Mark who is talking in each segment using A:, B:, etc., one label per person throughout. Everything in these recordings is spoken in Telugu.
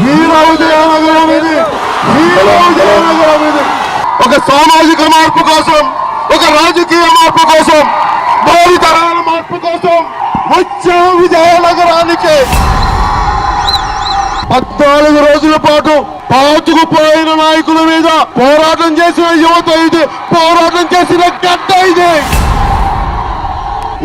A: విజయనగరం ఇది, విజయనగరం ఇది. ఒక సామాజిక మార్పు కోసం, ఒక రాజకీయ మార్పు కోసం, భావితరాల మార్పు కోసం వచ్చే విజయనగరానికి 14 రోజుల పాటు పాతుకుపోయిన నాయకుల మీద పోరాటం చేసిన యువత ఇది, పోరాటం చేసిన గడ్డ ఇది.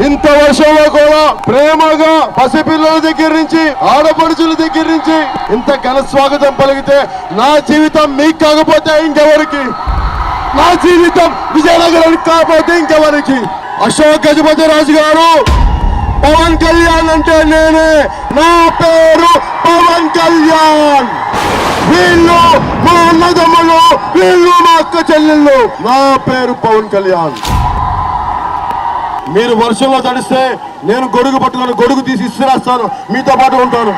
A: ఇంత వర్షంలో కూడా ప్రేమగా పసిపిల్లల దగ్గర నుంచి ఆడపడుచుల దగ్గర నుంచి ఇంత ఘన స్వాగతం పలికితే నా జీవితం మీకు కాకపోతే ఇంకెవరికి, నా జీవితం విజయనగరానికి కాకపోతే ఇంకెవరికి. అశోక్ గజపతి రాజు గారు, పవన్ కళ్యాణ్ అంటే నేనే, నా పేరు పవన్ కళ్యాణ్. వీళ్ళు మా అన్నదమ్ములు, వీళ్ళు మా అక్క చెల్లెళ్ళు. నా పేరు పవన్ కళ్యాణ్. మీరు వర్షంలో తడిస్తే నేను గొడుగు పట్టుకొని గొడుగు తీసి ఇసిరేస్తాను, మీతో పాటు ఉంటాను.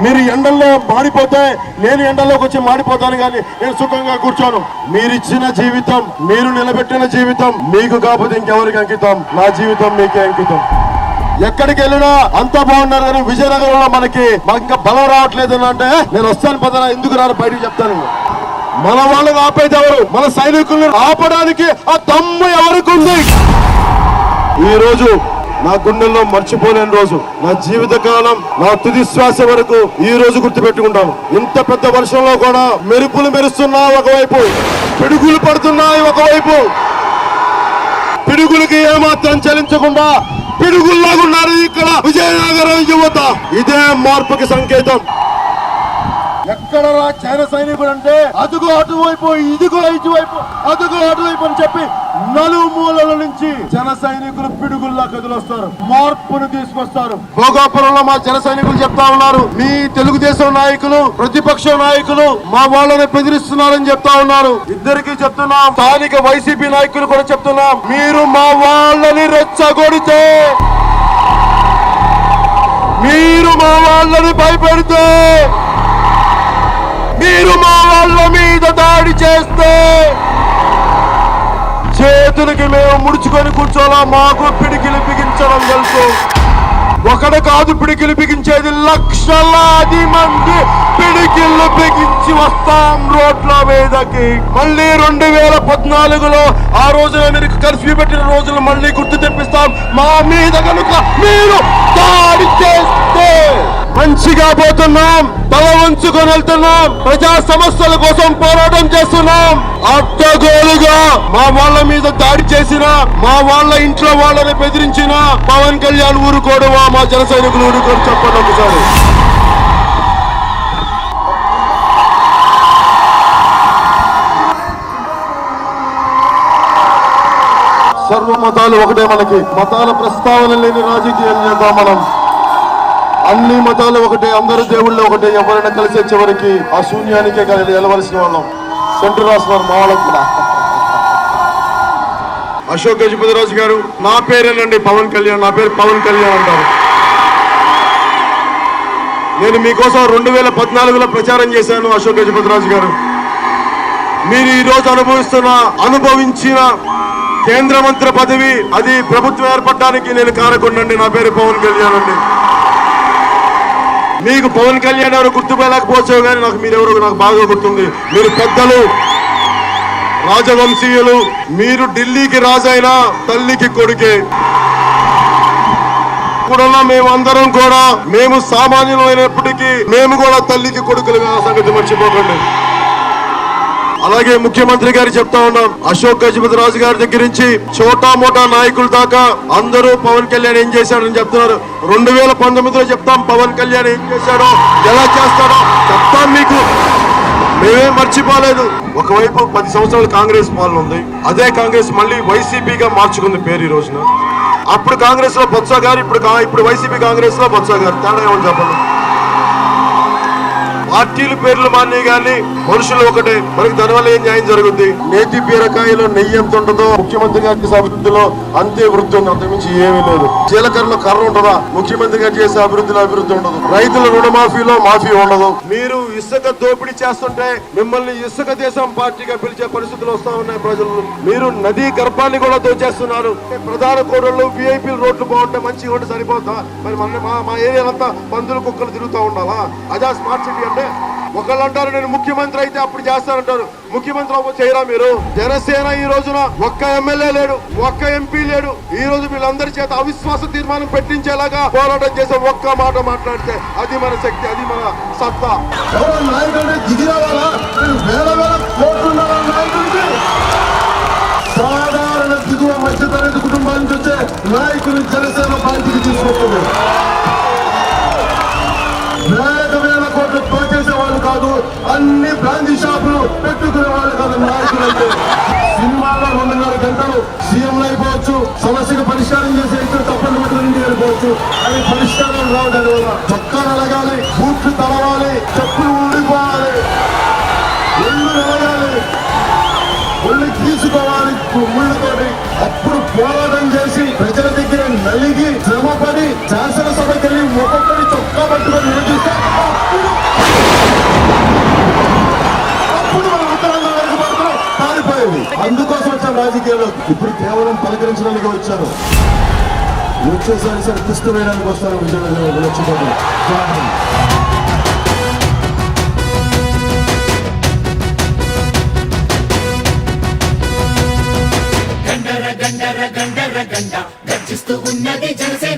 A: మీరు ఎండల్లో మాడిపోతే నేను ఎండల్లోకి వచ్చి మాడిపోతాను, కానీ నేను సుఖంగా కూర్చోను. మీరిచ్చిన జీవితం, మీరు నిలబెట్టిన జీవితం మీకు కాకపోతే ఇంకెవరికి అంకితం. నా జీవితం మీకే అంకితం. ఎక్కడికి వెళ్ళినా అంతా బాగున్నారు, కానీ విజయనగరంలో మనకి ఇంకా బలం రావట్లేదు అంటే నేను వస్తాను పదనా, ఎందుకు రాను బయటకు చెప్తాను. మన వాళ్ళని ఆపేది ఎవరు? మన సైనికుల్ని ఆపడానికి ఆ దమ్ము ఎవరికి ఉంది? ఈ రోజు నా గుండెల్లో మర్చిపోలేని రోజు. నా జీవిత కాలం, నా తుది శ్వాస వరకు ఈ రోజు గుర్తుపెట్టుకుంటాను. ఇంత పెద్ద వర్షంలో కూడా మెరుపులు మెరుస్తున్నా ఒకవైపు, పిడుగులు పడుతున్నాయి ఒకవైపు. పిడుగులకి ఏమాత్రం చలించకుండా పిడుగుల్లాగున్నారు ఇక్కడ విజయనగరం యువత. ఇదే మార్పుకి సంకేతం. ఎక్కడ చైన సైనికుడు అంటే అదుగో అటువైపు, ఇదిగో ఇటువైపు, అదుగో అటువైపు అని చెప్పి నలుమూలల నుంచి జన సైనికులు పిడుగుల్లా కదిలొస్తారు, మార్పును తీసుకొస్తారు. భోగాపురంలో మా జన సైనికులు చెప్తా ఉన్నారు, మీ తెలుగుదేశం నాయకులు, ప్రతిపక్ష నాయకులు మా వాళ్ళని బెదిరిస్తున్నారని చెప్తా ఉన్నారు. ఇద్దరికి చెప్తున్నాం, స్థానిక వైసీపీ నాయకులు కూడా చెప్తున్నాం, మీరు మా వాళ్ళని రెచ్చగొడితే, మీరు మా వాళ్ళని భయపెడితే, మీరు మా వాళ్ళ మీద దాడి చేస్తే చేతులకి మేము ముడుచుకొని కూర్చోలా. మాకు పిడికిలు బిగించడం తెలుసు. ఒకడు కాదు పిడికిలు బిగించేది, లక్షలాది మంది పిడికిళ్ళు బిగించి వస్తాం రోడ్ల మీదకి. మళ్ళీ 2014లో ఆ రోజున మీరు కర్ఫ్యూ పెట్టిన రోజులు మళ్ళీ గుర్తు తెప్పిస్తాం. మా మీద కనుక మీరు దాడి చేస్తే మంచిగా పోతున్నాం, తల వంచుకొని వెళ్తున్నాం, ప్రజా సమస్యల కోసం పోరాటం చేస్తున్నాం. అడ్డగోలుగా మా వాళ్ళ మీద దాడి చేసిన, మా వాళ్ళ ఇంట్లో వాళ్ళని బెదిరించిన పవన్ కళ్యాణ్ ఊరుకోడువా, మా జన సైనికులు ఊరుకోడు? చెప్పండి ఒకసారి. సర్వ మతాలు ఒకటే, మనకి మతాల ప్రస్తావన లేని రాజకీయాలు చేద్దాం మనం. అన్ని మతాలు ఒకటే, అందరు దేవుళ్ళు ఒకటే. ఎవరైనా కలిసే చివరికి ఆ శూన్యానికే వెళ్ళవలసిన వాళ్ళం. సెంటర్ రాస్తున్నారు మా వాళ్ళకు కూడా. అశోక్ గజపతి రాజు గారు, నా పేరేనండి పవన్ కళ్యాణ్, నా పేరు పవన్ కళ్యాణ్ అంటారు. నేను మీకోసం 2014లో ప్రచారం చేశాను. అశోక్ గజపతి రాజు గారు, మీరు ఈ రోజు అనుభవించిన కేంద్ర మంత్రి పదవి, అది ప్రభుత్వం ఏర్పడడానికి నేను కారకుండండి. నా పేరు పవన్ కళ్యాణ్ అండి. మీకు పవన్ కళ్యాణ్ ఎవరు గుర్తుపోలేకపోవచ్చు, కానీ నాకు మీరెవరు నాకు బాగా గుర్తుంది. మీరు పెద్దలు, రాజవంశీయులు. మీరు ఢిల్లీకి రాజైనా తల్లికి కొడుకే. కూడా మేమందరం కూడా, మేము సామాన్యులైనప్పటికీ మేము కూడా తల్లికి కొడుకులు సంగతి మర్చిపోకండి. అలాగే ముఖ్యమంత్రి గారు చెప్తా ఉన్నాం, అశోక్ గజపతి రాజు గారి దగ్గర నుంచి చోటా మోటా నాయకుల దాకా అందరూ పవన్ కళ్యాణ్ ఏం చేశాడని చెప్తున్నారు. 2019లో చెప్తాం పవన్ కళ్యాణ్ ఏం చేశాడో, ఎలా చేస్తాడో చెప్తాం మీకు. మేమేం మర్చిపోలేదు. ఒకవైపు 10 సంవత్సరాలు కాంగ్రెస్ పాలన ఉంది, అదే కాంగ్రెస్ మళ్ళీ వైసీపీగా మార్చుకుంది పేరు ఈ రోజున. అప్పుడు కాంగ్రెస్ లో బొత్స గారు, ఇప్పుడు వైసీపీ కాంగ్రెస్ లో బొత్స గారు. తేడా ఏమని చెప్పండి. పార్టీల పేర్లు మానే గాని మనుషులు ఒకటే. మనకి దానివల్ల ఏం న్యాయం జరుగుద్ది? నేతి బీరకాయలో నెయ్యి ఎంత ఉంటుందో ముఖ్యమంత్రి గారి అభివృద్ధిలో అంతే వృద్ధి ఉంది, అంతకుమించి ఏమీ లేదు. జీలకర్రలో కర్ర ఉంటుందా? ముఖ్యమంత్రి గారు చేసే అభివృద్ధిలో అభివృద్ధి ఉండదు. రైతుల రుణమాఫీలో మాఫీ ఉండదు. మీరు ఇసుక దోపిడీ చేస్తుంటే మిమ్మల్ని ఇసుక దేశం పార్టీగా పిలిచే పరిస్థితులు వస్తా ఉన్నాయి ప్రజలు. మీరు నదీ గర్భాన్ని కూడా దోచేస్తున్నారు. ప్రధాన కోడళ్ళు విఐపీ రోడ్లు బాగుంటే మంచిగా ఉంటే సరిపోతా? మరి మా ఏరియాలంతా పందులు కుక్కలు తిరుగుతూ ఉండాలా? అదా స్మార్ట్ సిటీ అంటే? ఒకళ్ళు అంటారు నేను ముఖ్యమంత్రి అయితే అప్పుడు చేస్తానంటారు. ముఖ్యమంత్రి అవ్వచ్చు చేయరా మీరు? జనసేన ఈ రోజున ఒక్క ఎమ్మెల్యే లేడు, ఒక్క ఎంపీ లేడు. ఈ రోజు వీళ్ళందరి చేత అవిశ్వాస తీర్మానం పెట్టించేలాగా పోరాటం చేసే ఒక్క మాట మాట్లాడితే అది మన శక్తి, అది మన సత్తా. సాధారణ దిగువ మధ్యతరగతి కుటుంబాల నుంచి వచ్చే నాయకులు జనసేన పార్టీకి తీసుకొస్తుంది. వేల కోట్లు పనిచేసే వాళ్ళు కాదు, అన్ని బ్రాంచీ షాపులు పెట్టుకునే వాళ్ళు కాదు నాయకులు. అయితే సినిమాలో 2.5 గంటలు సీఎంలు అయిపోవచ్చు, సమస్యకు పరిష్కారం చేసే ఇద్దరు తప్పని ఇంటికి వెళ్ళిపోవచ్చు. అది పరిష్కారం రావడం వల్ల చొక్కాలు అలగాలి, బూట్లు తలవాలి, చెప్పులు ఊడిపోవాలి, ఒళ్ళు నలగాలి, ఒళ్ళు తీసుకోవాలి ముళ్ళతోటి. అప్పుడు పోరాటం చేసి ప్రజల దగ్గర నలిగి శ్రమపడి శాసనసభకి వెళ్ళి ఒక్కొక్కరి చొక్కా పట్టుకొని నిలదీస్తే అప్పుడు మన ఉత్తరాంధ్ర వరకు మాత్రం పారిపోయేది. అందుకోసం వచ్చాను రాజకీయాల్లో. ఇప్పుడు కేవలం పలకరించడానికి వచ్చాను. వచ్చేసరి సరే క్రిస్తు వేయడానికి వస్తాను. విజయనగరం లక్ష్యపడి
B: గండర గండర గండర గండ గర్జిస్తూ ఉన్నది జనసేన